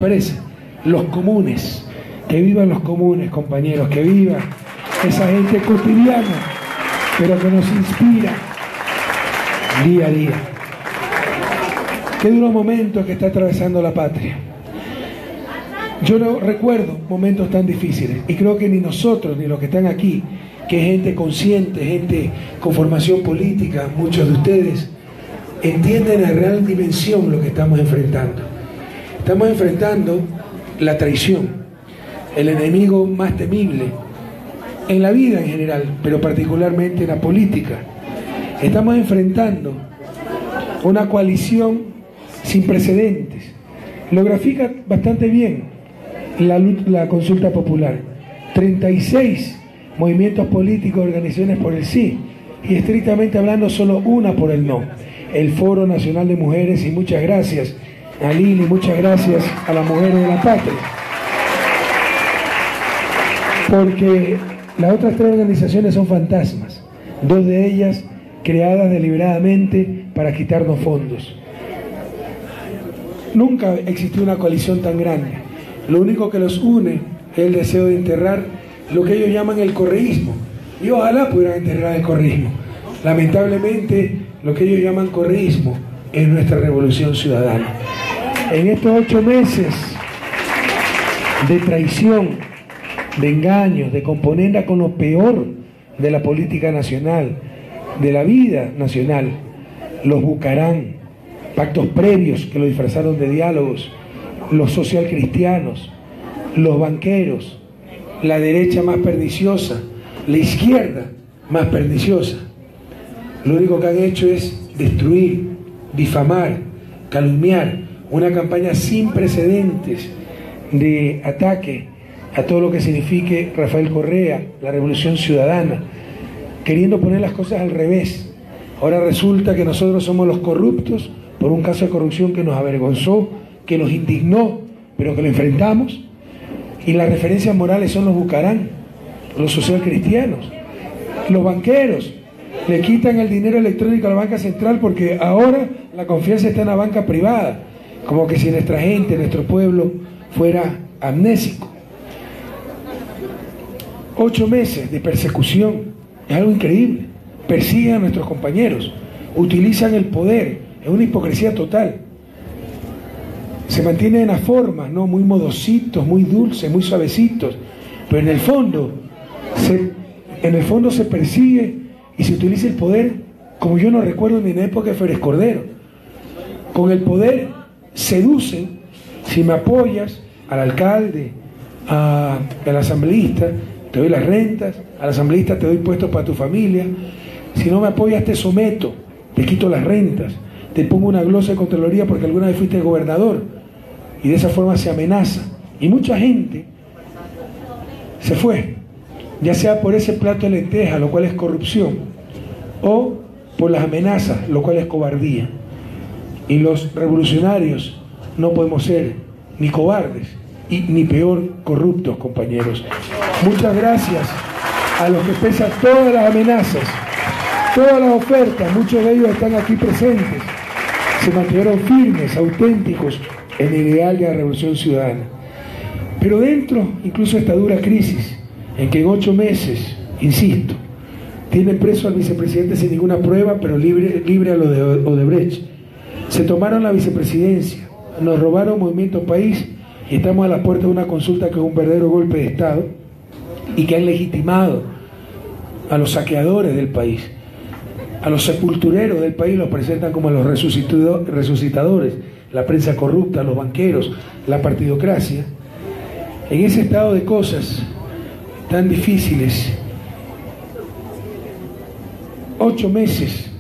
Parece, los comunes, que vivan los comunes, compañeros, que viva esa gente cotidiana, pero que nos inspira día a día. Qué duro momento que está atravesando la patria. Yo no recuerdo momentos tan difíciles, y creo que ni nosotros, ni los que están aquí, que es gente consciente, gente con formación política, muchos de ustedes, entienden la real dimensión lo que estamos enfrentando. Estamos enfrentando la traición, el enemigo más temible en la vida en general, pero particularmente en la política. Estamos enfrentando una coalición sin precedentes. Lo grafica bastante bien la consulta popular. 36 movimientos políticos, organizaciones por el sí, y estrictamente hablando solo una por el no. El Foro Nacional de Mujeres, y muchas gracias a Lili, muchas gracias a las mujeres de la patria, porque las otras tres organizaciones son fantasmas, dos de ellas creadas deliberadamente para quitarnos fondos. Nunca existió una coalición tan grande. Lo único que los une es el deseo de enterrar lo que ellos llaman el correísmo, y ojalá pudieran enterrar el correísmo. Lamentablemente, lo que ellos llaman correísmo es nuestra revolución ciudadana. En estos 8 meses de traición, de engaños, de componenda con lo peor de la política nacional, de la vida nacional, los Bucarán, pactos previos que lo disfrazaron de diálogos, los socialcristianos, los banqueros, la derecha más perniciosa, la izquierda más perniciosa, lo único que han hecho es destruir, difamar, calumniar, una campaña sin precedentes de ataque a todo lo que signifique Rafael Correa, la revolución ciudadana, queriendo poner las cosas al revés. Ahora resulta que nosotros somos los corruptos por un caso de corrupción que nos avergonzó, que nos indignó, pero que lo enfrentamos, y las referencias morales son los Bucarán, los socialcristianos, los banqueros. Le quitan el dinero electrónico a la banca central porque ahora la confianza está en la banca privada, como que si nuestra gente, nuestro pueblo fuera amnésico. 8 meses de persecución, es algo increíble. Persiguen a nuestros compañeros, utilizan el poder, es una hipocresía total. Se mantienen en las formas, ¿no? Muy modositos, muy dulces, muy suavecitos, pero en el fondo se persigue y se utiliza el poder como yo no recuerdo ni en la época de Férez Cordero. Con el poder seducen, si me apoyas, al alcalde, al asambleísta, te doy las rentas, al asambleísta te doy puestos para tu familia, si no me apoyas te someto, te quito las rentas, te pongo una glosa de Contraloría porque alguna vez fuiste gobernador, y de esa forma se amenaza. Y mucha gente se fue, ya sea por ese plato de lentejas, lo cual es corrupción, o por las amenazas, lo cual es cobardía. Y los revolucionarios no podemos ser ni cobardes, ni peor corruptos, compañeros. Muchas gracias a los que pesan todas las amenazas, todas las ofertas, muchos de ellos están aquí presentes, se mantuvieron firmes, auténticos en el ideal de la revolución ciudadana. Pero dentro, incluso de esta dura crisis, en que en 8 meses, insisto, tienen preso al vicepresidente sin ninguna prueba, pero libre a lo de Odebrecht. Se tomaron la vicepresidencia, nos robaron Movimiento País y estamos a la puerta de una consulta que es un verdadero golpe de Estado y que han legitimado a los saqueadores del país, a los sepultureros del país, los presentan como los resucitadores, la prensa corrupta, los banqueros, la partidocracia. En ese estado de cosas tan difíciles, 8 meses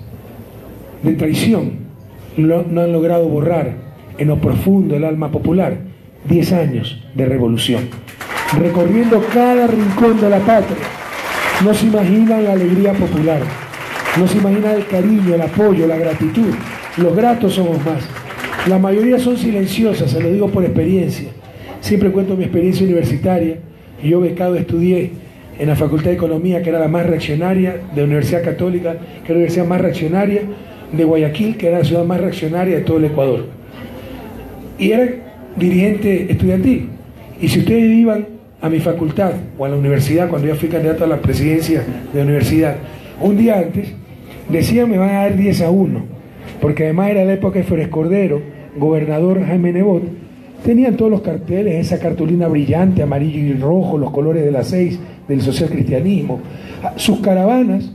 de traición no han logrado borrar en lo profundo el alma popular 10 años de revolución, recorriendo cada rincón de la patria. No se imaginan la alegría popular, no se imaginan el cariño, el apoyo, la gratitud. Los gratos somos más. La mayoría son silenciosas, se lo digo por experiencia. Siempre cuento mi experiencia universitaria. Yo becado estudié en la Facultad de Economía, que era la más reaccionaria, de la Universidad Católica, que era la universidad más reaccionaria, de Guayaquil, que era la ciudad más reaccionaria de todo el Ecuador. Y era dirigente estudiantil. Y si ustedes iban a mi facultad o a la universidad, cuando yo fui candidato a la presidencia de la universidad, un día antes, decían me van a dar 10-1, porque además era la época de Férez Cordero, gobernador Jaime Nebot, tenían todos los carteles, esa cartulina brillante, amarillo y rojo, los colores de las 6 del socialcristianismo. Sus caravanas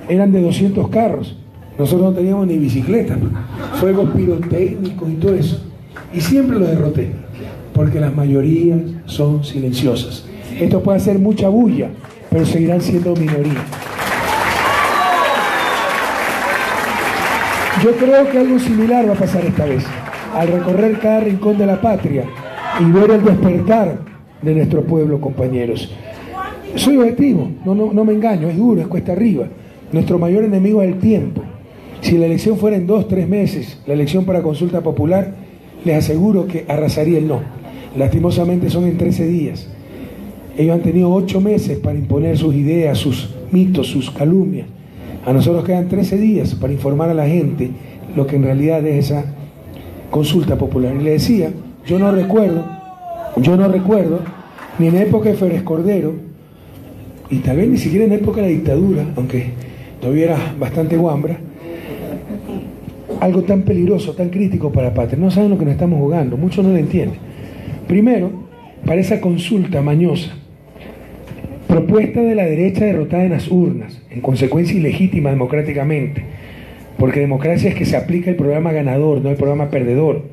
eran de 200 carros, nosotros no teníamos ni bicicletas, fuegos pirotécnicos y todo eso, y siempre los derroté, porque las mayorías son silenciosas. Esto puede hacer mucha bulla, pero seguirán siendo minoría. Yo creo que algo similar va a pasar esta vez, al recorrer cada rincón de la patria y ver el despertar de nuestro pueblo, compañeros. Soy objetivo, no me engaño, es duro, es cuesta arriba. Nuestro mayor enemigo es el tiempo. Si la elección fuera en 2-3 meses, la elección para consulta popular, les aseguro que arrasaría el no. Lastimosamente son en 13 días. Ellos han tenido 8 meses para imponer sus ideas, sus mitos, sus calumnias. A nosotros quedan 13 días para informar a la gente lo que en realidad es esa consulta popular. Y le decía, yo no recuerdo, ni en época de Férez Cordero, y tal vez ni siquiera en época de la dictadura, aunque todavía era bastante guambra, algo tan peligroso, tan crítico para la patria. No saben lo que nos estamos jugando, muchos no lo entienden. Primero, para esa consulta mañosa, propuesta de la derecha derrotada en las urnas, en consecuencia ilegítima democráticamente, porque democracia es que se aplica el programa ganador, no el programa perdedor.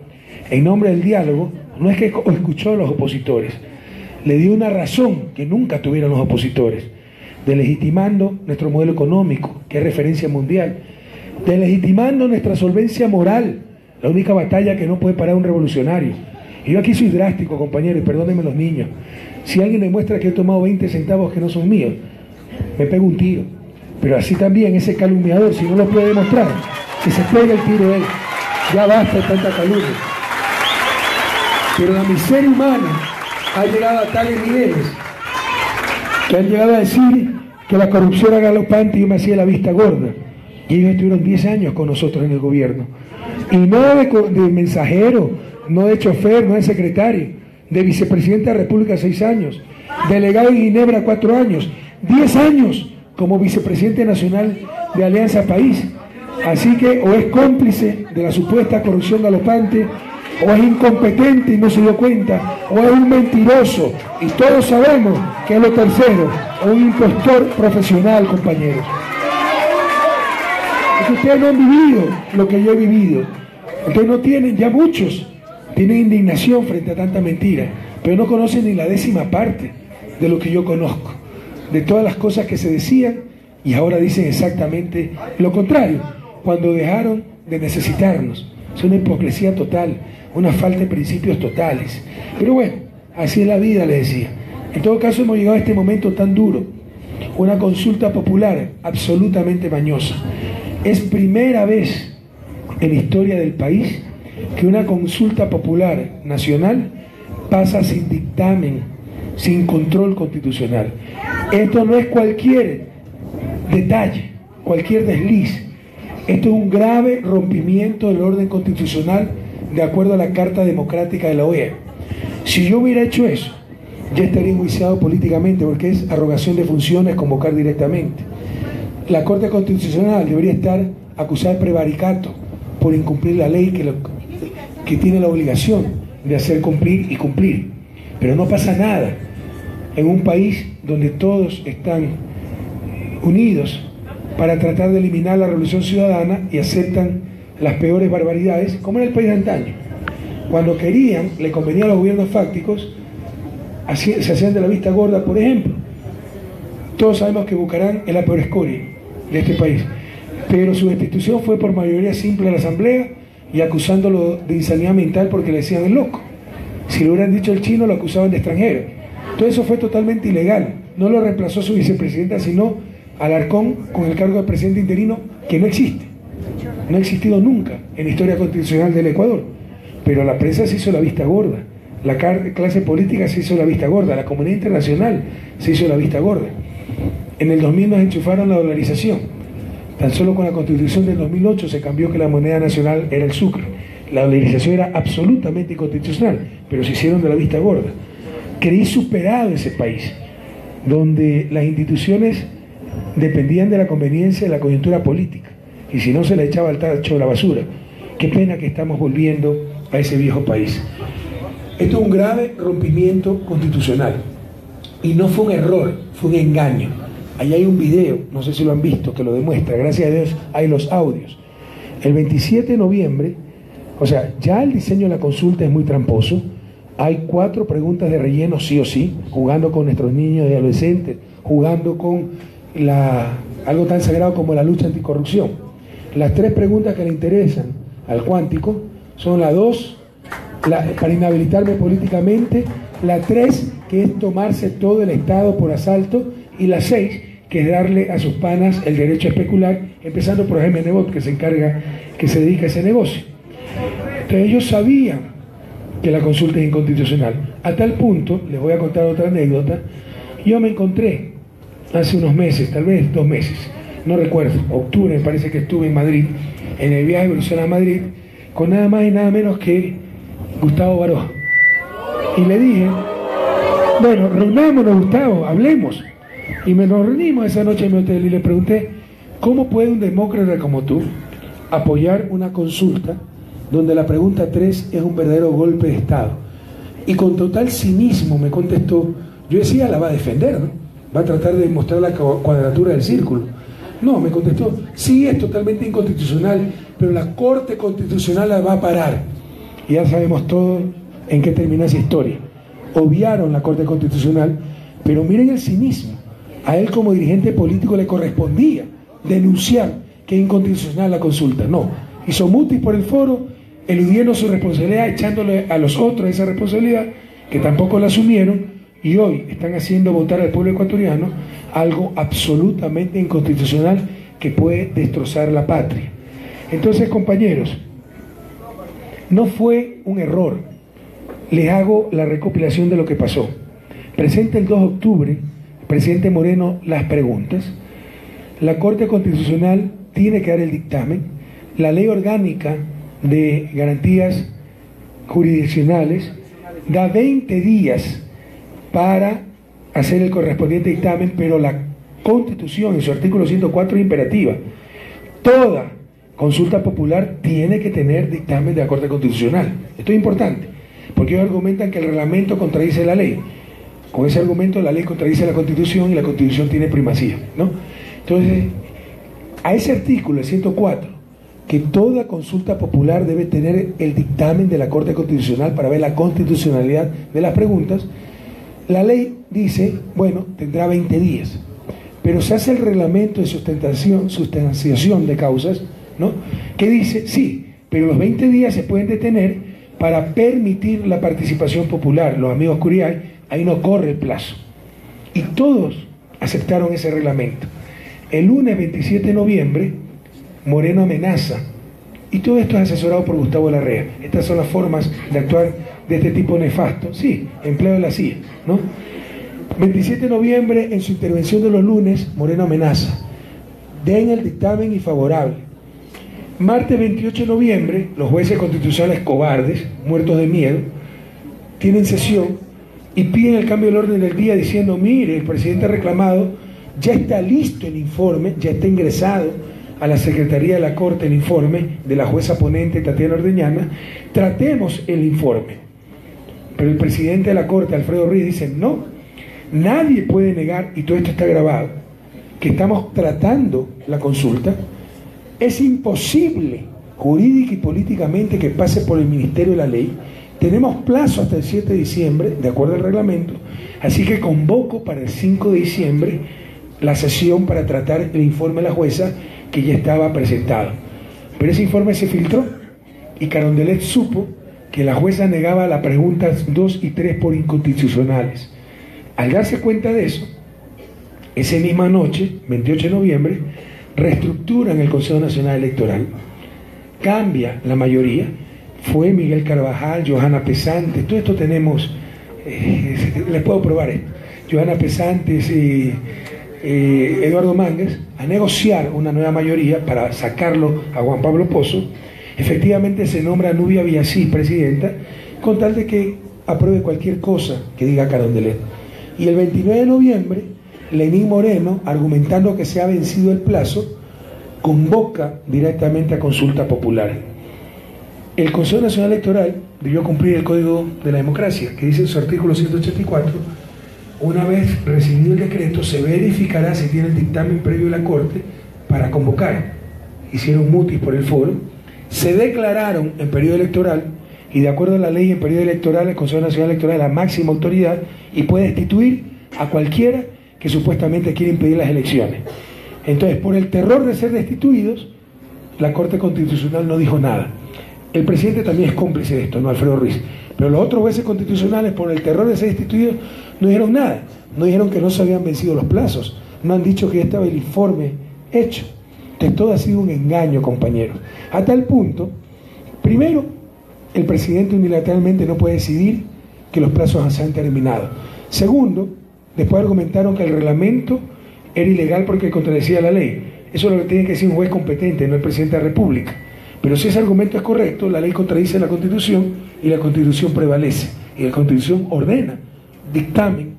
En nombre del diálogo, no es que escuchó a los opositores, le dio una razón que nunca tuvieron los opositores, delegitimando nuestro modelo económico, que es referencia mundial, delegitimando nuestra solvencia moral, la única batalla que no puede parar un revolucionario. Y yo aquí soy drástico, compañeros, y perdónenme los niños. Si alguien demuestra que he tomado 20 centavos que no son míos, me pego un tiro. Pero así también ese calumniador, si no lo puede demostrar, que se pegue el tiro él. Ya basta de tanta calumnia. Pero la miseria humana ha llegado a tales niveles que han llegado a decir que la corrupción era galopante y yo me hacía la vista gorda. Y ellos estuvieron 10 años con nosotros en el gobierno. Y no de mensajero, no de chofer, no de secretario, de vicepresidente de la República 6 años, delegado en Ginebra 4 años, 10 años como vicepresidente nacional de Alianza País. Así que o es cómplice de la supuesta corrupción galopante, o es incompetente y no se dio cuenta, o es un mentiroso, y todos sabemos que es lo tercero, o un impostor profesional, compañeros. Es que ustedes no han vivido lo que yo he vivido. Ustedes no tienen, ya muchos tienen indignación frente a tanta mentira, pero no conocen ni la 10ª parte de lo que yo conozco, de todas las cosas que se decían y ahora dicen exactamente lo contrario, cuando dejaron de necesitarnos. Es una hipocresía total, una falta de principios totales. Pero bueno, así es la vida, les decía. En todo caso hemos llegado a este momento tan duro, una consulta popular absolutamente mañosa. Es primera vez en la historia del país que una consulta popular nacional pasa sin dictamen, sin control constitucional. Esto no es cualquier detalle, cualquier desliz. Esto es un grave rompimiento del orden constitucional de acuerdo a la Carta Democrática de la OEA. Si yo hubiera hecho eso, ya estaría enjuiciado políticamente, porque es arrogación de funciones convocar directamente. La Corte Constitucional debería estar acusada de prevaricato por incumplir la ley que tiene la obligación de hacer cumplir y cumplir. Pero no pasa nada en un país donde todos están unidos para tratar de eliminar la revolución ciudadana y aceptan las peores barbaridades, como en el país de antaño. Cuando querían, le convenía a los gobiernos fácticos, se hacían de la vista gorda, por ejemplo. Todos sabemos que Bucarán es la peor escoria de este país, pero su destitución fue por mayoría simple a la Asamblea y acusándolo de insanidad mental porque le decían el loco. Si le hubieran dicho el chino, lo acusaban de extranjero. Todo eso fue totalmente ilegal. No lo reemplazó su vicepresidenta, sino Alarcón con el cargo de presidente interino, que no existe. No ha existido nunca en la historia constitucional del Ecuador. Pero la prensa se hizo la vista gorda, la clase política se hizo la vista gorda, la comunidad internacional se hizo la vista gorda. En el 2000 nos enchufaron la dolarización. Tan solo con la Constitución del 2008 se cambió que la moneda nacional era el sucre. La dolarización era absolutamente inconstitucional, pero se hicieron de la vista gorda. Creí superado ese país, donde las instituciones dependían de la conveniencia de la coyuntura política, y si no se la echaba al tacho de la basura. Qué pena que estamos volviendo a ese viejo país. Esto es un grave rompimiento constitucional, y no fue un error, fue un engaño. Ahí hay un video, no sé si lo han visto, que lo demuestra. Gracias a Dios hay los audios. El 27 de noviembre, o sea, ya el diseño de la consulta es muy tramposo. Hay 4 preguntas de relleno sí o sí, jugando con nuestros niños y adolescentes, jugando con algo tan sagrado como la lucha anticorrupción. Las 3 preguntas que le interesan al cuántico son la 2, para inhabilitarme políticamente, la 3, que es tomarse todo el Estado por asalto, y la 6, que es darle a sus panas el derecho a especular, empezando por Jaime Nebot, que se dedica a ese negocio. Entonces ellos sabían que la consulta es inconstitucional, a tal punto, les voy a contar otra anécdota. Yo me encontré hace unos meses, tal vez 2 meses, no recuerdo, octubre me parece que estuve en Madrid, en el viaje de Bruselas a Madrid, con nada más y nada menos que Gustavo Baroja. Y le dije, bueno, reunámonos, Gustavo, hablemos. Y nos reunimos esa noche en mi hotel y le pregunté, ¿cómo puede un demócrata como tú apoyar una consulta donde la pregunta 3 es un verdadero golpe de Estado? Y con total cinismo me contestó, yo decía, la va a defender, ¿no? Va a tratar de mostrar la cuadratura del círculo. No, me contestó, sí, es totalmente inconstitucional, pero la Corte Constitucional la va a parar. Y ya sabemos todo en qué termina esa historia. Obviaron la Corte Constitucional, pero miren el cinismo. A él como dirigente político le correspondía denunciar que es inconstitucional la consulta. No, hizo mutis por el foro, eludiendo su responsabilidad, echándole a los otros esa responsabilidad, que tampoco la asumieron, y hoy están haciendo votar al pueblo ecuatoriano algo absolutamente inconstitucional que puede destrozar la patria. Entonces, compañeros, no fue un error. Les hago la recopilación de lo que pasó. Presenta el 2 de octubre el presidente Moreno las preguntas. La Corte Constitucional tiene que dar el dictamen. La Ley Orgánica de Garantías Jurisdiccionales da 20 días para hacer el correspondiente dictamen, pero la Constitución en su artículo 104 es imperativa. Toda consulta popular tiene que tener dictamen de la Corte Constitucional. Esto es importante, porque ellos argumentan que el reglamento contradice la ley. Con ese argumento la ley contradice la Constitución y la Constitución tiene primacía, ¿no? Entonces, a ese artículo, el 104, que toda consulta popular debe tener el dictamen de la Corte Constitucional para ver la constitucionalidad de las preguntas, la ley dice, bueno, tendrá 20 días, pero se hace el reglamento de sustanciación de causas, ¿no? Que dice, sí, pero los 20 días se pueden detener para permitir la participación popular. Los amigos Curiay, ahí no corre el plazo. Y todos aceptaron ese reglamento. El lunes 27 de noviembre, Moreno amenaza, y todo esto es asesorado por Gustavo Larrea. Estas son las formas de actuar de este tipo nefasto. Sí, empleo de la CIA, ¿no? 27 de noviembre, en su intervención de los lunes, Moreno amenaza, den el dictamen y favorable. Martes 28 de noviembre, los jueces constitucionales cobardes, muertos de miedo, tienen sesión y piden el cambio del orden del día diciendo, mire, el presidente ha reclamado, ya está listo el informe, ya está ingresado a la Secretaría de la Corte el informe de la jueza ponente Tatiana Ordeñana, tratemos el informe. Pero el presidente de la Corte, Alfredo Ruiz, dice, no, nadie puede negar, y todo esto está grabado, que estamos tratando la consulta. Es imposible jurídica y políticamente que pase por el Ministerio de la Ley. Tenemos plazo hasta el 7 de diciembre, de acuerdo al reglamento, así que convoco para el 5 de diciembre la sesión para tratar el informe de la jueza que ya estaba presentado. Pero ese informe se filtró y Carondelet supo que la jueza negaba las preguntas 2 y 3 por inconstitucionales. Al darse cuenta de eso, esa misma noche, 28 de noviembre, reestructuran el Consejo Nacional Electoral, cambia la mayoría, fue Miguel Carvajal, Johanna Pesante, todo esto tenemos, les puedo probar esto, Johanna Pesantes y Eduardo Mangas, a negociar una nueva mayoría para sacarlo a Juan Pablo Pozo, efectivamente se nombra a Nubia Villasís presidenta, con tal de que apruebe cualquier cosa que diga Carondelet. Y el 29 de noviembre, Lenín Moreno, argumentando que se ha vencido el plazo, convoca directamente a consulta popular. El Consejo Nacional Electoral debió cumplir el Código de la Democracia, que dice en su artículo 184, una vez recibido el decreto, se verificará si tiene el dictamen previo de la Corte para convocar. Hicieron mutis por el foro, se declararon en periodo electoral, y de acuerdo a la ley en periodo electoral, el Consejo Nacional Electoral es la máxima autoridad y puede destituir a cualquiera que supuestamente quiere impedir las elecciones. Entonces, por el terror de ser destituidos, la Corte Constitucional no dijo nada. El presidente también es cómplice de esto, no Alfredo Ruiz. Pero los otros jueces constitucionales, por el terror de ser destituidos, no dijeron nada. No dijeron que no se habían vencido los plazos. No han dicho que ya estaba el informe hecho. Entonces, todo ha sido un engaño, compañeros. A tal punto, primero, el presidente unilateralmente no puede decidir que los plazos se han terminado. Segundo, después argumentaron que el reglamento era ilegal porque contradecía la ley. Eso es lo que tiene que decir un juez competente, no el presidente de la República. Pero si ese argumento es correcto, la ley contradice la Constitución y la Constitución prevalece. Y la Constitución ordena dictamen,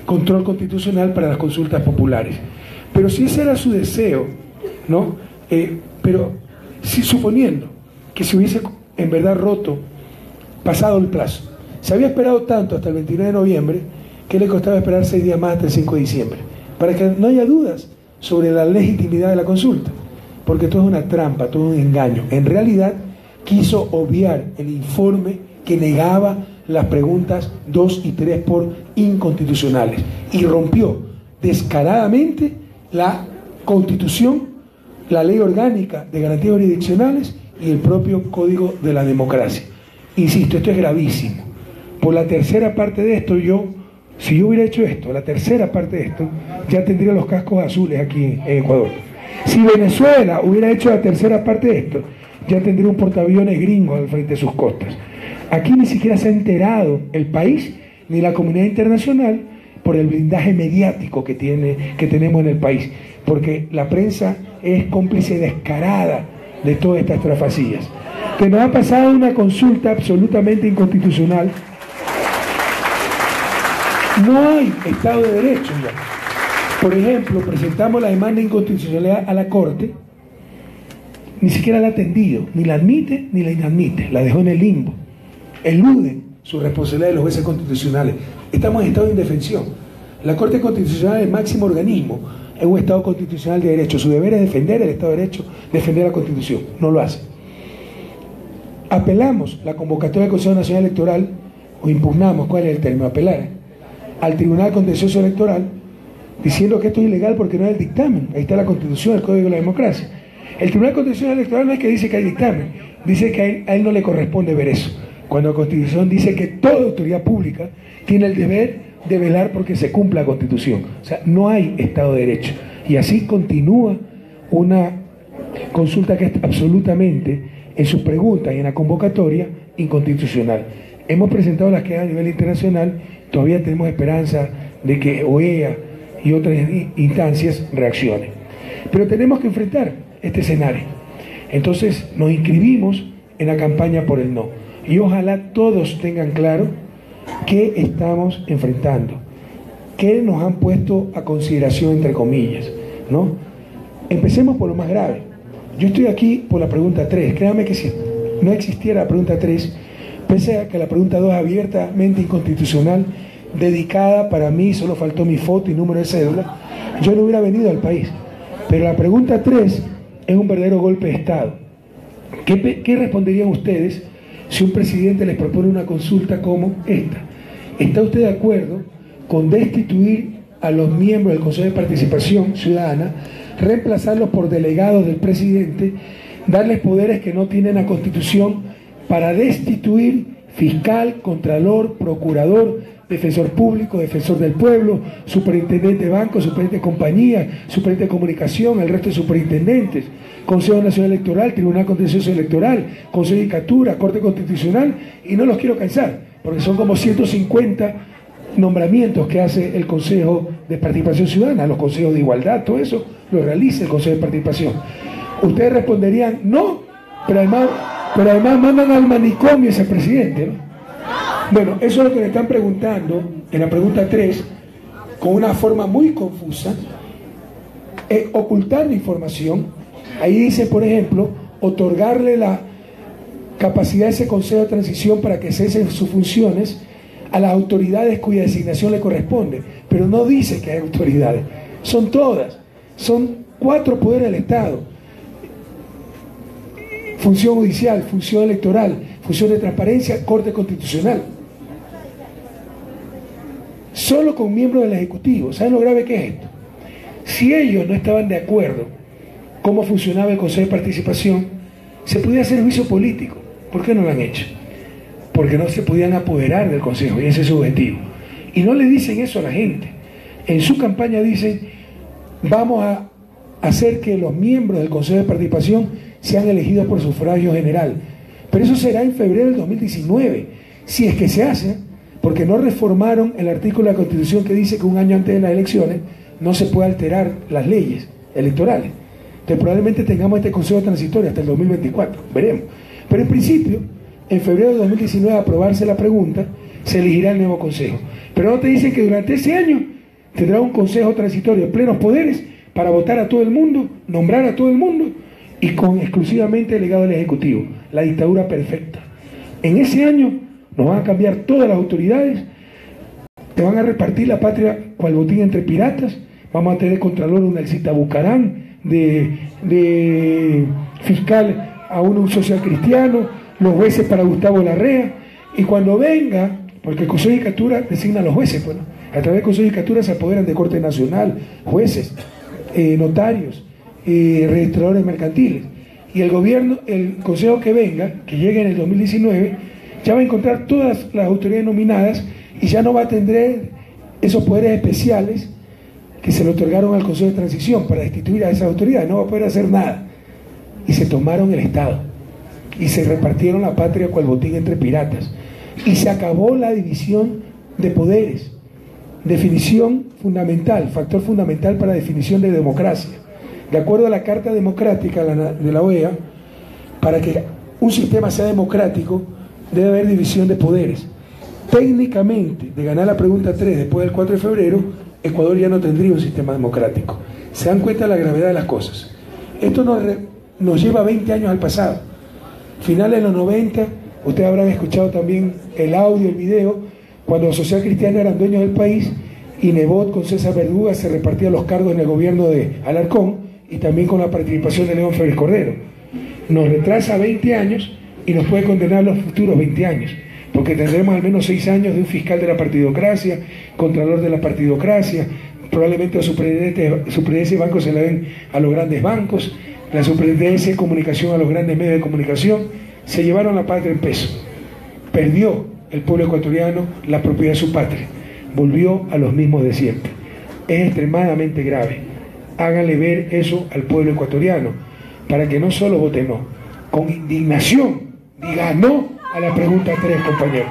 control constitucional para las consultas populares. Pero si ese era su deseo, ¿no? Pero si suponiendo que se hubiese en verdad roto, pasado el plazo, se había esperado tanto hasta el 29 de noviembre, que le costaba esperar 6 días más hasta el 5 de diciembre, para que no haya dudas sobre la legitimidad de la consulta, porque todo es una trampa, todo es un engaño. En realidad quiso obviar el informe que negaba las preguntas 2 y 3 por inconstitucionales y rompió descaradamente la Constitución, la Ley Orgánica de Garantías Jurisdiccionales y el propio Código de la Democracia. Insisto, esto es gravísimo. Por la tercera parte de esto, si yo hubiera hecho esto, la tercera parte de esto, ya tendría los cascos azules aquí en Ecuador. Si Venezuela hubiera hecho la tercera parte de esto, ya tendría un portaaviones gringo al frente de sus costas. Aquí ni siquiera se ha enterado el país ni la comunidad internacional por el blindaje mediático que tenemos en el país, porque la prensa es cómplice descarada de todas estas trafacillas. Que nos ha pasado una consulta absolutamente inconstitucional. No hay Estado de Derecho ya. Por ejemplo, presentamos la demanda de inconstitucionalidad a la Corte, ni siquiera la ha atendido, ni la admite ni la inadmite, la dejó en el limbo. Eluden su responsabilidad de los jueces constitucionales. Estamos en estado de indefensión. La Corte Constitucional es el máximo organismo en un Estado constitucional de derecho. Su deber es defender el Estado de Derecho, defender la Constitución. No lo hace. Apelamos la convocatoria del Consejo Nacional Electoral, o impugnamos, ¿cuál es el término? Apelar, al Tribunal Contencioso Electoral, diciendo que esto es ilegal porque no es el dictamen. Ahí está la Constitución, el Código de la Democracia. El Tribunal Constitucional Electoral no es que dice que hay dictamen, dice que a él no le corresponde ver eso. Cuando la Constitución dice que toda autoridad pública tiene el deber de velar porque se cumpla la Constitución. O sea, no hay Estado de Derecho. Y así continúa una consulta que es absolutamente, en sus preguntas y en la convocatoria, inconstitucional. Hemos presentado las quejas a nivel internacional, todavía tenemos esperanza de que OEA y otras instancias reaccionen. Pero tenemos que enfrentar este escenario. Entonces nos inscribimos en la campaña por el no. Y ojalá todos tengan claro qué estamos enfrentando, qué nos han puesto a consideración, entre comillas, ¿no? Empecemos por lo más grave. Yo estoy aquí por la pregunta 3. Créanme que si no existiera la pregunta 3, pese a que la pregunta 2 es abiertamente inconstitucional, dedicada para mí, solo faltó mi foto y número de cédula, yo no hubiera venido al país. Pero la pregunta 3 es un verdadero golpe de Estado. ¿Qué responderían ustedes si un presidente les propone una consulta como esta? ¿Está usted de acuerdo con destituir a los miembros del Consejo de Participación Ciudadana, reemplazarlos por delegados del presidente, darles poderes que no tienen la Constitución para destituir fiscal, contralor, procurador, defensor público, defensor del pueblo, superintendente de banco, superintendente de compañía, superintendente de comunicación, el resto de superintendentes, Consejo Nacional Electoral, Tribunal Contencioso Electoral, Consejo de Judicatura, Corte Constitucional? Y no los quiero cansar, porque son como 150 nombramientos que hace el Consejo de Participación Ciudadana, los consejos de igualdad, todo eso lo realiza el Consejo de Participación. Ustedes responderían no pero además mandan al manicomio a ese presidente, ¿no? Bueno, eso es lo que le están preguntando en la pregunta 3, con una forma muy confusa, ocultando información. Ahí dice, por ejemplo, otorgarle la capacidad de ese Consejo de Transición para que cesen sus funciones a las autoridades cuya designación le corresponde, pero no dice que hay autoridades, son todas, son 4 poderes del Estado: función judicial, función electoral, función de transparencia, Corte Constitucional. Solo con miembros del Ejecutivo. ¿Saben lo grave que es esto? Si ellos no estaban de acuerdo cómo funcionaba el Consejo de Participación, se podía hacer juicio político. ¿Por qué no lo han hecho? Porque no se podían apoderar del Consejo, y ese es su objetivo. Y no le dicen eso a la gente. En su campaña dicen: vamos a hacer que los miembros del Consejo de Participación sean elegidos por sufragio general. Pero eso será en febrero del 2019, si es que se hace, porque no reformaron el artículo de la Constitución que dice que un año antes de las elecciones no se puede alterar las leyes electorales. Entonces probablemente tengamos este Consejo transitorio hasta el 2024, veremos. Pero en principio, en febrero de 2019, aprobarse la pregunta, se elegirá el nuevo Consejo. Pero no te dicen que durante ese año tendrá un Consejo transitorio de plenos poderes para votar a todo el mundo, nombrar a todo el mundo, y con exclusivamente delegado del Ejecutivo. La dictadura perfecta. En ese año nos van a cambiar todas las autoridades, te van a repartir la patria cual botín entre piratas, vamos a tener contralor una Elcita Bucarán, de fiscal a un social cristiano, los jueces para Gustavo Larrea, y cuando venga, porque el Consejo de Judicatura designa a los jueces, pues, ¿no? A través del Consejo de Judicatura se apoderan de Corte Nacional, jueces, notarios, registradores mercantiles, y el gobierno, el consejo que venga, que llegue en el 2019, ya va a encontrar todas las autoridades nominadas y ya no va a tener esos poderes especiales que se le otorgaron al Consejo de Transición para destituir a esas autoridades. No va a poder hacer nada. Y se tomaron el Estado y se repartieron la patria cual botín entre piratas y se acabó la división de poderes. Definición fundamental, factor fundamental para la definición de democracia. De acuerdo a la Carta Democrática de la OEA, para que un sistema sea democrático debe haber división de poderes. Técnicamente, de ganar la pregunta 3 después del 4 de febrero, Ecuador ya no tendría un sistema democrático. ¿Se dan cuenta de la gravedad de las cosas? Esto nos lleva 20 años al pasado. Finales de los 90, ustedes habrán escuchado también el audio, el video, cuando los social cristianos eran dueños del país y Nebot con César Verduga se repartían los cargos en el gobierno de Alarcón y también con la participación de León Félix Cordero. Nos retrasa 20 años y nos puede condenar los futuros 20 años, porque tendremos al menos 6 años de un fiscal de la partidocracia, contralor de la partidocracia, probablemente la superintendencia de bancos se la den a los grandes bancos, la superintendencia de comunicación a los grandes medios de comunicación. Se llevaron la patria en peso. Perdió el pueblo ecuatoriano la propiedad de su patria, volvió a los mismos de siempre. Es extremadamente grave. Háganle ver eso al pueblo ecuatoriano, para que no solo vote no, con indignación diga no a la pregunta 3, compañeros.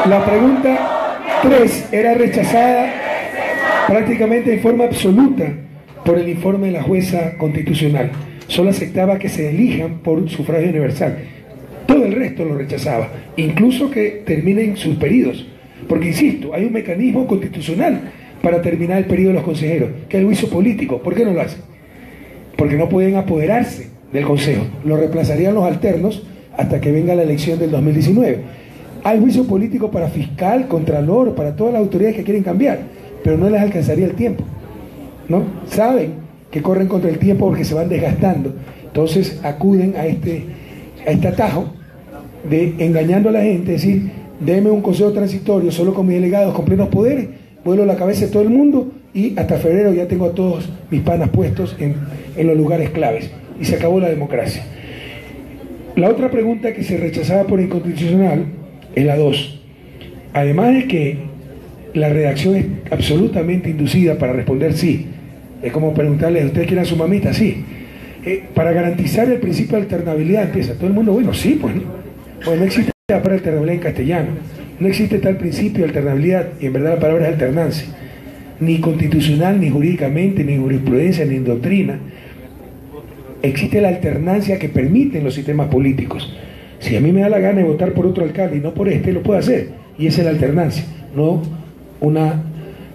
La pregunta 3 era rechazada prácticamente de forma absoluta por el informe de la jueza constitucional. Solo aceptaba que se elijan por sufragio universal. Todo el resto lo rechazaba, incluso que terminen sus periodos. Porque, insisto, hay un mecanismo constitucional para terminar el periodo de los consejeros, que es el juicio político. ¿Por qué no lo hacen? Porque no pueden apoderarse del consejo. Lo reemplazarían los alternos hasta que venga la elección del 2019. Hay juicio político para fiscal, contralor, para todas las autoridades que quieren cambiar, pero no les alcanzaría el tiempo, ¿no? Saben que corren contra el tiempo porque se van desgastando, entonces acuden a este atajo de engañando a la gente, decir, déme un consejo transitorio solo con mis delegados con plenos poderes, vuelo la cabeza de todo el mundo y hasta febrero ya tengo a todos mis panas puestos en los lugares claves y se acabó la democracia. La otra pregunta que se rechazaba por inconstitucional es la 2. Además de que la redacción es absolutamente inducida para responder sí. Es como preguntarle, ¿ustedes quieren a su mamita? Sí. para garantizar el principio de alternabilidad empieza todo el mundo, bueno, sí, pues no. Bueno, no existe la palabra alternabilidad en castellano, no existe tal principio de alternabilidad, y en verdad la palabra es alternancia, ni constitucional, ni jurídicamente, ni en jurisprudencia, ni en doctrina. Existe la alternancia que permiten los sistemas políticos. Si a mí me da la gana de votar por otro alcalde y no por este, lo puedo hacer, y esa es la alternancia, no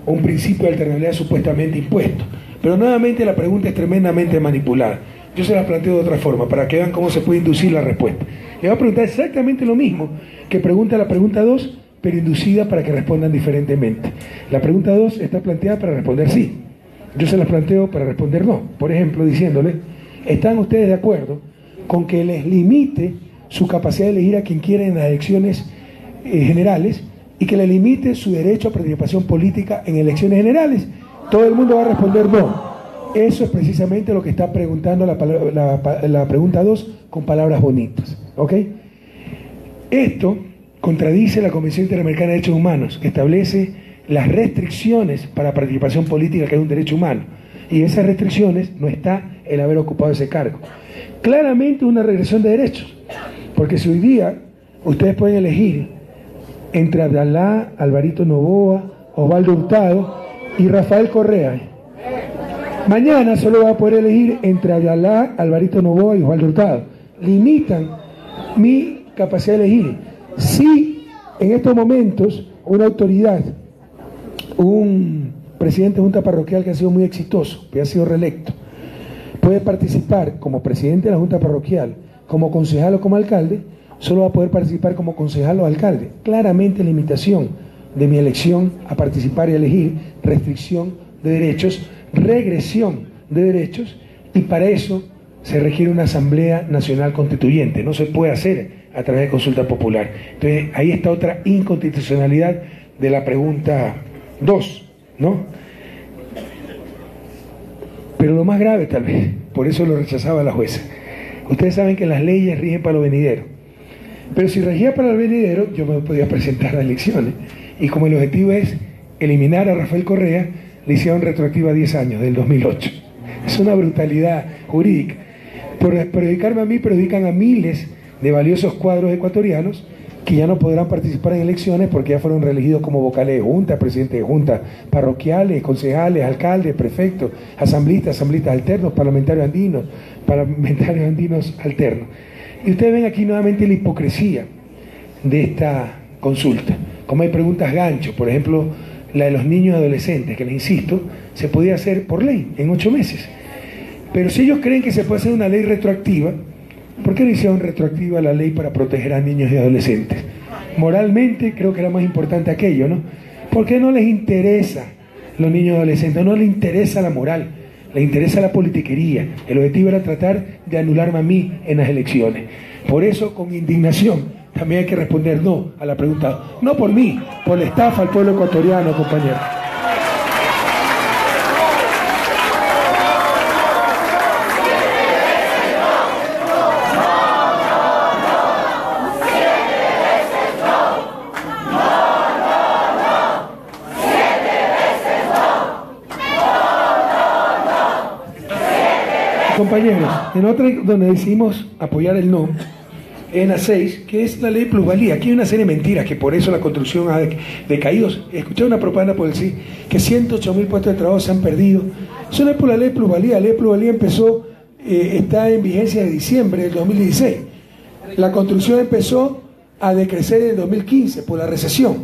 un principio de alternabilidad supuestamente impuesto. Pero nuevamente la pregunta es tremendamente manipulada. Yo se la planteo de otra forma, para que vean cómo se puede inducir la respuesta. Le voy a preguntar exactamente lo mismo que pregunta la pregunta 2, pero inducida para que respondan diferentemente. La pregunta 2 está planteada para responder sí. Yo se la planteo para responder no. Por ejemplo, diciéndole, ¿están ustedes de acuerdo con que les limite su capacidad de elegir a quien quiera en las elecciones generales y que le limite su derecho a participación política en elecciones generales? Todo el mundo va a responder no. Eso es precisamente lo que está preguntando la pregunta 2 con palabras bonitas. ¿Ok? Esto contradice la Convención Interamericana de Derechos Humanos, que establece las restricciones para participación política, que es un derecho humano. Y esas restricciones no está el haber ocupado ese cargo. Claramente una regresión de derechos. Porque si hoy día ustedes pueden elegir entre Abdalá, Alvarito Noboa, Osvaldo Hurtado y Rafael Correa, mañana solo va a poder elegir entre Abdalá, Alvarito Noboa y Osvaldo Hurtado. Limitan mi capacidad de elegir. Si en estos momentos una autoridad, un presidente de junta parroquial que ha sido muy exitoso, que ha sido reelecto, puede participar como presidente de la junta parroquial, como concejal o como alcalde, solo va a poder participar como concejal o alcalde. Claramente limitación de mi elección a participar y elegir, restricción de derechos, regresión de derechos, y para eso se requiere una Asamblea Nacional Constituyente. No se puede hacer a través de consulta popular. Entonces ahí está otra inconstitucionalidad de la pregunta 2, ¿no? Pero lo más grave tal vez, por eso lo rechazaba la jueza. Ustedes saben que las leyes rigen para lo venidero. Pero si regía para el venidero, yo me podía presentar a elecciones. Y como el objetivo es eliminar a Rafael Correa, le hicieron retroactiva a 10 años, del 2008. Es una brutalidad jurídica. Por perjudicarme a mí, perjudican a miles de valiosos cuadros ecuatorianos que ya no podrán participar en elecciones porque ya fueron reelegidos como vocales de junta, presidentes de junta, parroquiales, concejales, alcaldes, prefectos, asambleístas alternos, parlamentarios andinos alternos. Y ustedes ven aquí nuevamente la hipocresía de esta consulta. Como hay preguntas gancho, por ejemplo, la de los niños y adolescentes, que les insisto, se podía hacer por ley en 8 meses. Pero si ellos creen que se puede hacer una ley retroactiva, ¿por qué no hicieron retroactiva la ley para proteger a niños y adolescentes? Moralmente creo que era más importante aquello, ¿no? ¿Por qué no les interesa los niños y adolescentes? No les interesa la moral, les interesa la politiquería. El objetivo era tratar de anularme a mí en las elecciones. Por eso, con indignación, también hay que responder no a la pregunta. No por mí, por la estafa al pueblo ecuatoriano, compañero. Compañeros, en otra donde decidimos apoyar el no, en la 6, que es la ley de plusvalía. Aquí hay una serie de mentiras, que por eso la construcción ha decaído. Escuché una propaganda por decir que 108.000 puestos de trabajo se han perdido. Eso no es por la ley de plusvalía. La ley de plusvalía empezó, está en vigencia de diciembre del 2016. La construcción empezó a decrecer en el 2015 por la recesión.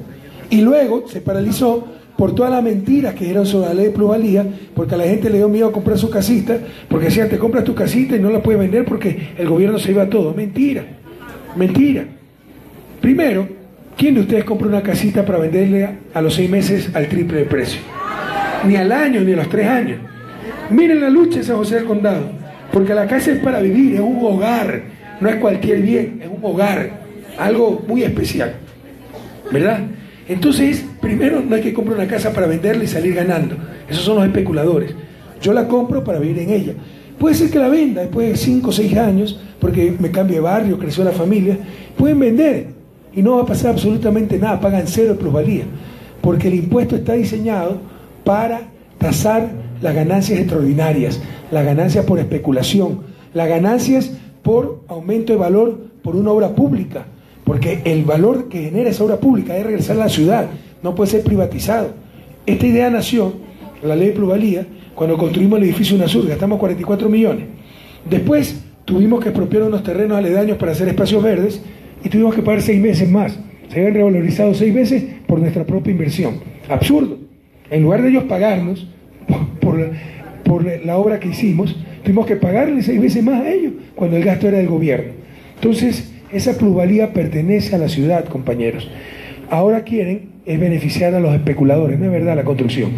Y luego se paralizó por todas las mentiras que eran sobre la ley de plusvalía, porque a la gente le dio miedo a comprar su casita, porque decían, te compras tu casita y no la puedes vender porque el gobierno se iba a todo. Mentira, mentira. Primero, ¿quién de ustedes compra una casita para venderle a los 6 meses al triple de precio? Ni al año, ni a los 3 años. Miren la lucha de San José del Condado, porque la casa es para vivir, es un hogar, no es cualquier bien, es un hogar, algo muy especial, ¿verdad? Entonces, primero, no hay que comprar una casa para venderla y salir ganando. Esos son los especuladores. Yo la compro para vivir en ella. Puede ser que la venda después de 5 o 6 años, porque me cambie de barrio, creció la familia. Pueden vender y no va a pasar absolutamente nada, pagan 0 de plusvalía. Porque el impuesto está diseñado para tasar las ganancias extraordinarias, las ganancias por especulación, las ganancias por aumento de valor por una obra pública, porque el valor que genera esa obra pública debe regresar a la ciudad, no puede ser privatizado. Esta idea nació, la ley de plusvalía, cuando construimos el edificio UNASUR, gastamos 44 millones. Después tuvimos que expropiar unos terrenos aledaños para hacer espacios verdes y tuvimos que pagar 6 veces más. Se habían revalorizado 6 veces por nuestra propia inversión. Absurdo. En lugar de ellos pagarnos por la obra que hicimos, tuvimos que pagarle 6 veces más a ellos cuando el gasto era del gobierno. Entonces, esa plusvalía pertenece a la ciudad, compañeros. Ahora quieren es beneficiar a los especuladores, no es verdad la construcción.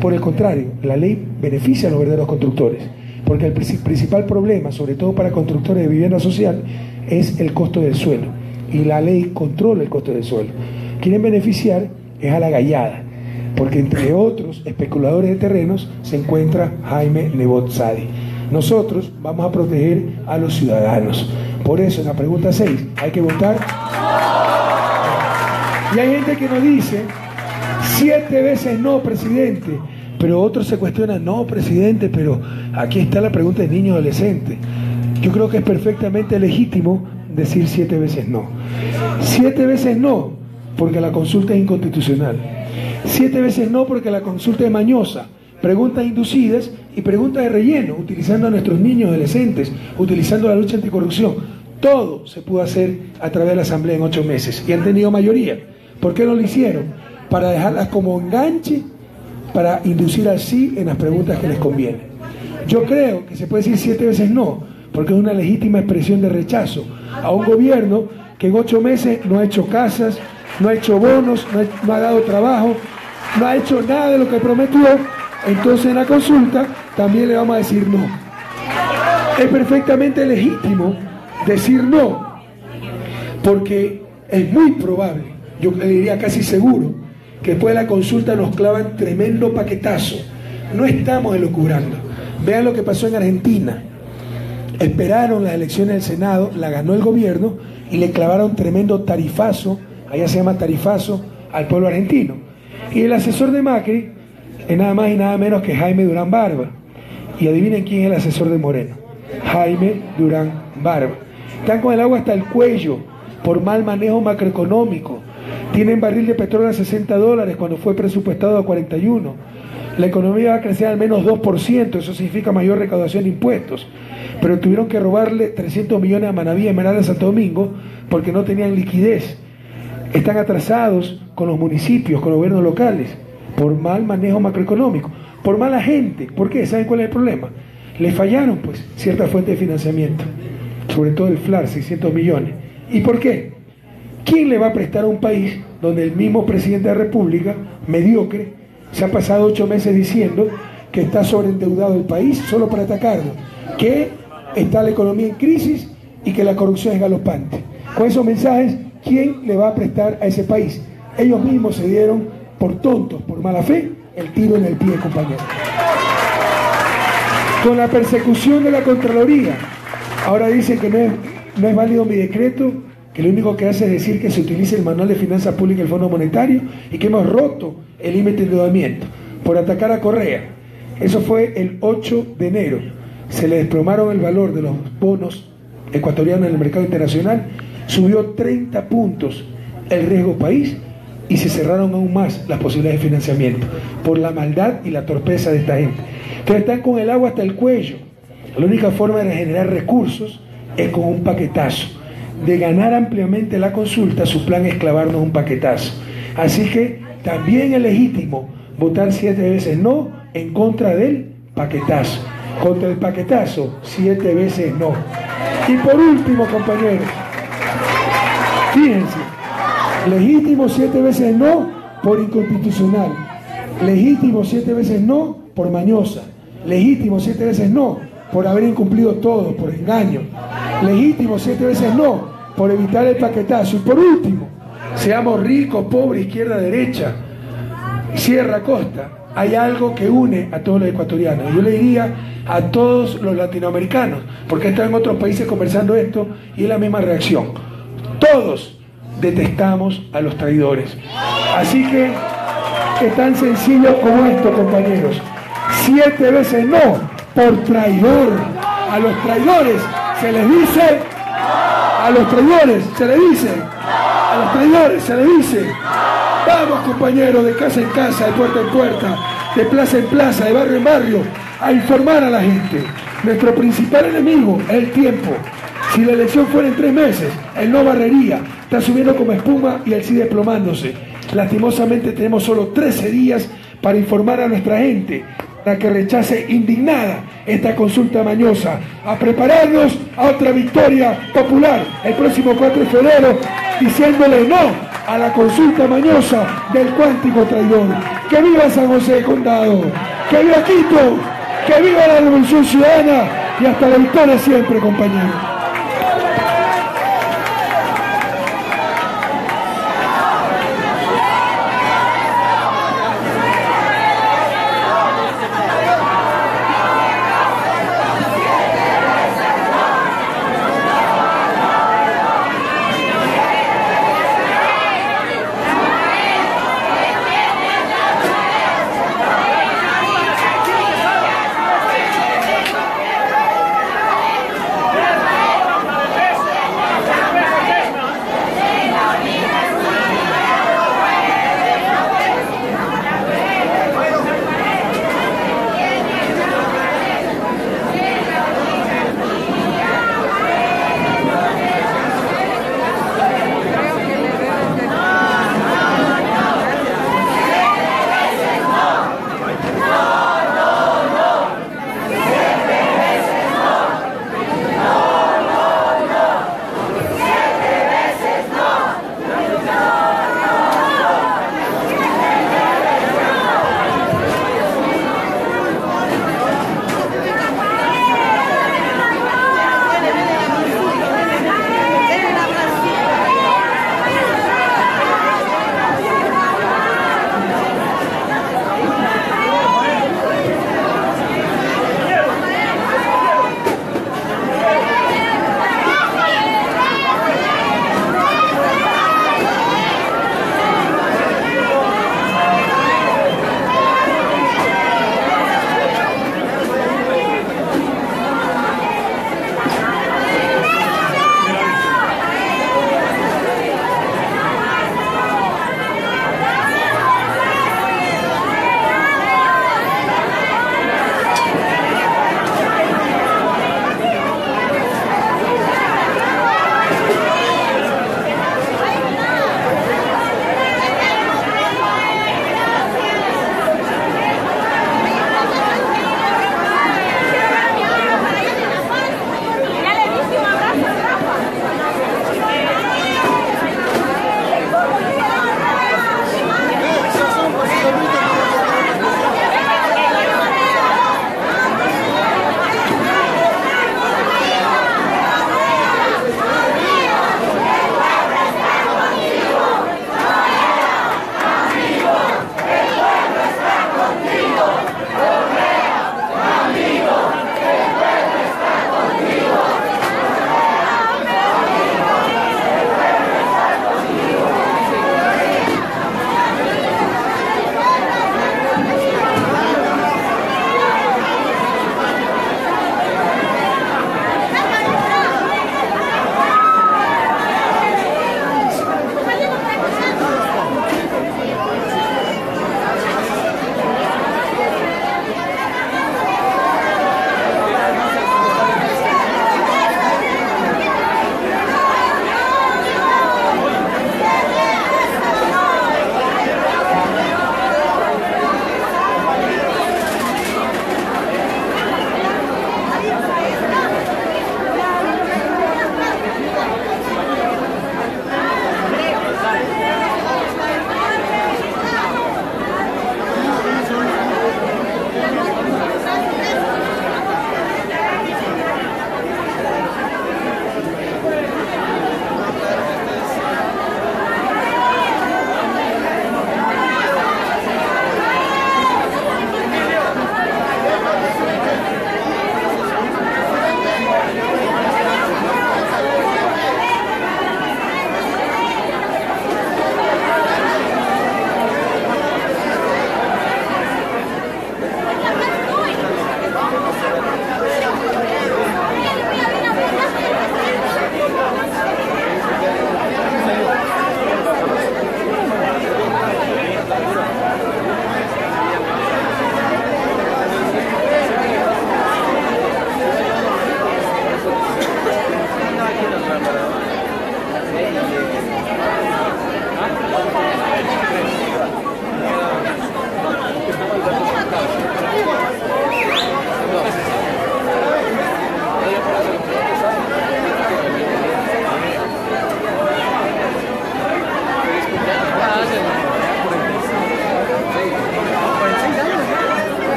Por el contrario, la ley beneficia a los verdaderos constructores, porque el principal problema, sobre todo para constructores de vivienda social, es el costo del suelo, y la ley controla el costo del suelo. Quieren beneficiar es a la gallada, porque entre otros especuladores de terrenos se encuentra Jaime Nebot Sadi. Nosotros vamos a proteger a los ciudadanos. Por eso en la pregunta 6 hay que votar. Y hay gente que nos dice 7 veces no, presidente, pero otros se cuestionan, no, presidente, pero aquí está la pregunta de niño adolescente. Yo creo que es perfectamente legítimo decir 7 veces no. 7 veces no, porque la consulta es inconstitucional. 7 veces no, porque la consulta es mañosa. Preguntas inducidas y preguntas de relleno, utilizando a nuestros niños adolescentes, utilizando la lucha anticorrupción. Todo se pudo hacer a través de la Asamblea en 8 meses y han tenido mayoría. ¿Por qué no lo hicieron? Para dejarlas como enganche, para inducir al sí en las preguntas que les conviene. Yo creo que se puede decir 7 veces no, porque es una legítima expresión de rechazo a un gobierno que en 8 meses no ha hecho casas, no ha hecho bonos, no ha dado trabajo, no ha hecho nada de lo que prometió. Entonces en la consulta también le vamos a decir no. Es perfectamente legítimo decir no, porque es muy probable, yo le diría casi seguro, que después de la consulta nos clavan tremendo paquetazo. No estamos elucubrando. Vean lo que pasó en Argentina. Esperaron las elecciones del Senado, la ganó el gobierno y le clavaron tremendo tarifazo, allá se llama tarifazo, al pueblo argentino. Y el asesor de Macri es nada más y nada menos que Jaime Durán Barba. Y adivinen quién es el asesor de Moreno. Jaime Durán Barba. Están con el agua hasta el cuello por mal manejo macroeconómico. Tienen barril de petróleo a $60 cuando fue presupuestado a 41. La economía va a crecer al menos 2%, eso significa mayor recaudación de impuestos. Pero tuvieron que robarle 300 millones a Manaví, Esmeralda, Santo Domingo, porque no tenían liquidez. Están atrasados con los municipios, con los gobiernos locales, por mal manejo macroeconómico, por mala gente. ¿Por qué? ¿Saben cuál es el problema? Le fallaron, pues, ciertas fuentes de financiamiento, sobre todo el FLAR, 600 millones. ¿Y por qué? ¿Quién le va a prestar a un país donde el mismo presidente de la República, mediocre, se ha pasado 8 meses diciendo que está sobreendeudado el país solo para atacarlo, que está la economía en crisis y que la corrupción es galopante? Con esos mensajes, ¿quién le va a prestar a ese país? Ellos mismos se dieron por tontos, por mala fe, el tiro en el pie, compañeros. Con la persecución de la Contraloría, ahora dicen que no es válido mi decreto, que lo único que hace es decir que se utilice el manual de finanzas públicas del Fondo Monetario y que hemos roto el límite de endeudamiento por atacar a Correa. Eso fue el 8 de enero. Se le desplomaron el valor de los bonos ecuatorianos en el mercado internacional, subió 30 puntos el riesgo país y se cerraron aún más las posibilidades de financiamiento por la maldad y la torpeza de esta gente. Entonces están con el agua hasta el cuello. La única forma de generar recursos es con un paquetazo. De ganar ampliamente la consulta, su plan es clavarnos un paquetazo. Así que también es legítimo votar 7 veces no en contra del paquetazo. Contra el paquetazo, 7 veces no. Y por último, compañeros, fíjense, legítimo 7 veces no por inconstitucional, legítimo 7 veces no por mañosa, legítimo 7 veces no por haber incumplido todo, por engaño, legítimo 7 veces no por evitar el paquetazo. Y por último, seamos ricos, pobres, izquierda, derecha, sierra, costa, hay algo que une a todos los ecuatorianos. Yo le diría a todos los latinoamericanos, porque he estado en otros países conversando esto y es la misma reacción. Todos detestamos a los traidores. Así que es tan sencillo como esto, compañeros. 7 veces no por traidor. A los traidores se les dice, a los traidores se les dice, a los traidores se les dice. Vamos, compañeros, de casa en casa, de puerta en puerta, de plaza en plaza, de barrio en barrio, a informar a la gente. Nuestro principal enemigo es el tiempo. Si la elección fuera en 3 meses, él no barrería, está subiendo como espuma y él sigue desplomándose. Lastimosamente tenemos solo 13 días para informar a nuestra gente, para que rechace indignada esta consulta mañosa, a prepararnos a otra victoria popular el próximo 4 de febrero, diciéndole no a la consulta mañosa del cuántico traidor. ¡Que viva San José de Condado! ¡Que viva Quito! ¡Que viva la Revolución Ciudadana! Y hasta la victoria siempre, compañeros.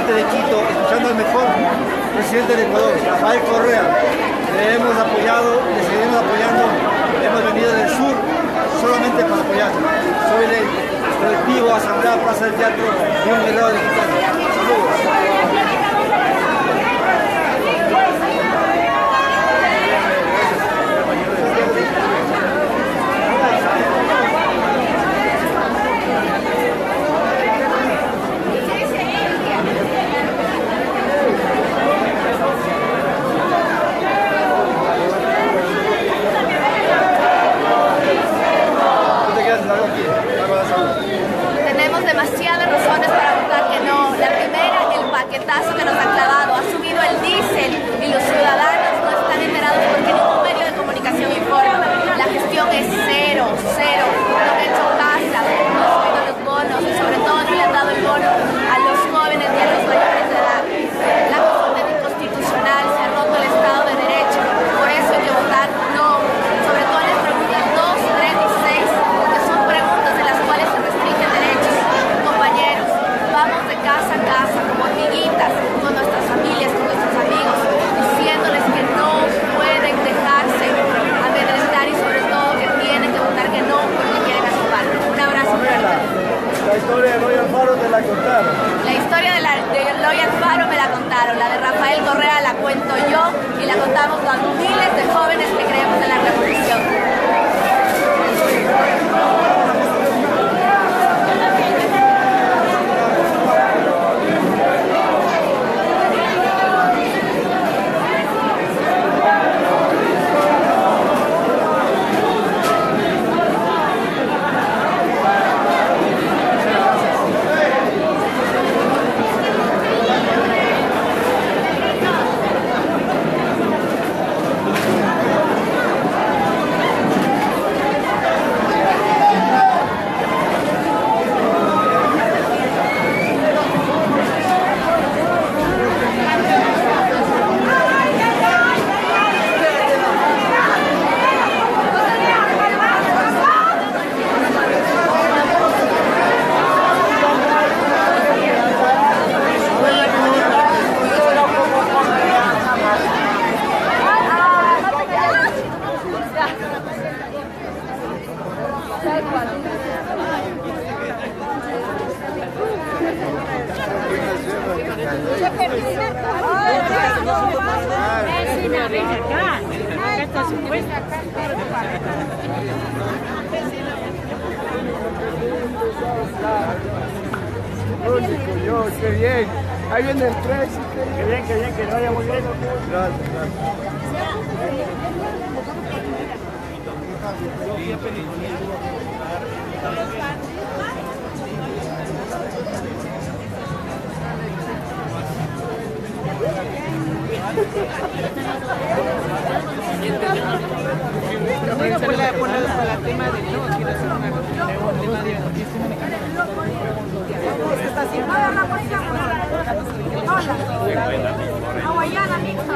norte de Quito, escuchando al mejor presidente del Ecuador, Rafael Correa. Le hemos apoyado, le seguimos apoyando, hemos venido del sur solamente para apoyarlo. Soy del colectivo Asamblea Plaza del Teatro y un guerrero de Quito. Saludos. Tenemos demasiadas razones para votar que no. La primera, el paquetazo que nos ha clavado. Ha subido el diésel y los ciudadanos no están enterados porque ningún medio de comunicación informa. La gestión es cero, cero. No han hecho casa, no han subido los bonos y sobre todo no le han dado el bono a los jóvenes y a los mayores de edad. La Corte Constitucional se ha roto el Estado de Derecho. Por eso hay que votar no. Sobre todo en las preguntas 2, 3 y 6, que son preguntas en las cuales se restringen derechos. Compañeros, vamos de casa a casa, como hormiguitas, con nuestras familias, con nuestros amigos, diciéndoles que no pueden dejarse amedrentar y sobre todo que tienen que votar que no porque quieren a su patria. Un abrazo fuerte. La historia de Eloy Alfaro te la contaron. La historia de Eloy Alfaro me la contaron, la de Rafael Correa la cuento yo y la contamos con miles de jóvenes que creemos en la revolución. Qué bien. Ahí viene el 3. Qué bien, que no vaya muy bien. Gracias, Por la tema de no, quiero hacer un tema de está haciendo la policía. Hola. Hawaiana mixta.